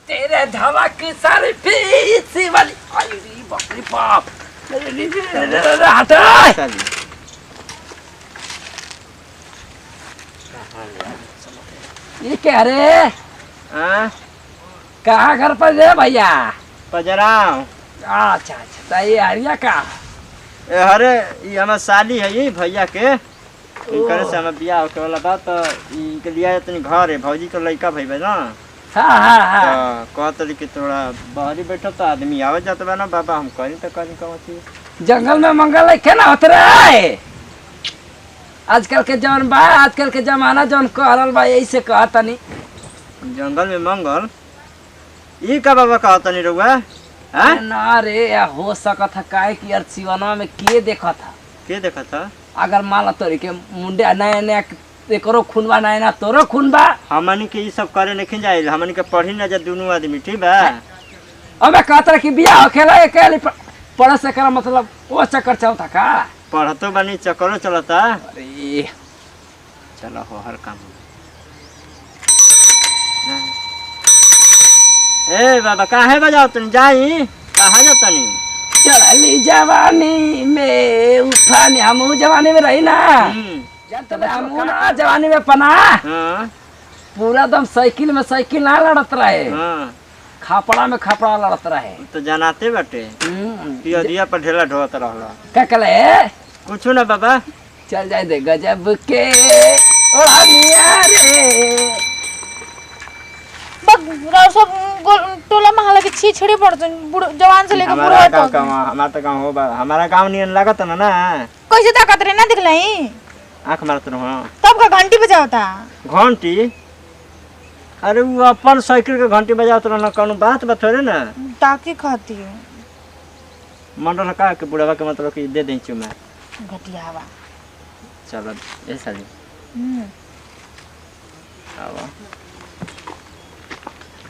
तेरे धड़क सारे पीछे वाली अरे बाप रे बाप हटा ये क्या रे कहाँ घर पर रे भैया पजराव। अच्छा अच्छा ये हरिया का अरे ये हमार साली है ये भैया के इनकर से हम बियाह होके वाला बात तो इनके लिए तनी घर है भौजी के लड़का भाई बा ना। हाँ हाँ हाँ तो कहत कि थोड़ा बाहरी बैठो तो आदमी आवे जात बा ना बाबा हम करी तो करी कौन चीज जंगल में मंगल है क्या ना होते रहे आजकल के जौन बा आजकल के जमाना जौन कहल बा यही से कहता नहीं जंगल में मंगल ई का बाबा कहता नहीं रहुआ हैं ना रे या हो सकत है काहे कि यार सिवाना में के देखा था के देखा था अगर मान ला तोरी के मुंडे नया नया एकरो खून बा नया नया तोरो खून बा हमनी के ई सब करे नहीं जाइल हमनी के पढ़ी ना जा दोनों आदमी ठीक बा। अबे कहता कि बियाह होखेला अकेले पढ़े से करा मतलब वो चक्कर चलता का पढ़तो बानी चक्करो चलता। अरे चलो हो हर काम ए बाबा काहे बजाओ तुम जाई कहाँ जाता नहीं चली जवानी में उफानी हम जवानी में रही ना जानते हम ना जवानी में पना हाँ पूरा दम साइकिल में साइकिल ना लड़त रहे हाँ खापड़ा में खापड़ा लड़त रहे तो जनाते बाटे पियरिया पर ढेला ढोत रहला क्या कले कुछ ना बाबा चल जाए दे गजब के ओढ़निया रे सब टोला महला के छी छड़े पड़ जवान से लेकर बूढ़ा तक हमारा तो गाँव हो हमारा गाँव नहीं लागत ना ना कैसे ताकत रे ना दिखलाई आँख मारत रहो तब का घंटी बजावता घंटी अरे वो अपन साइकिल के घंटी बजावत रहना कौनो बात थोड़े ना ताकि खाती मंडल का के बुढ़ावा के मतलब कि दे दें चुमा घटियावा चलो ए साली आवा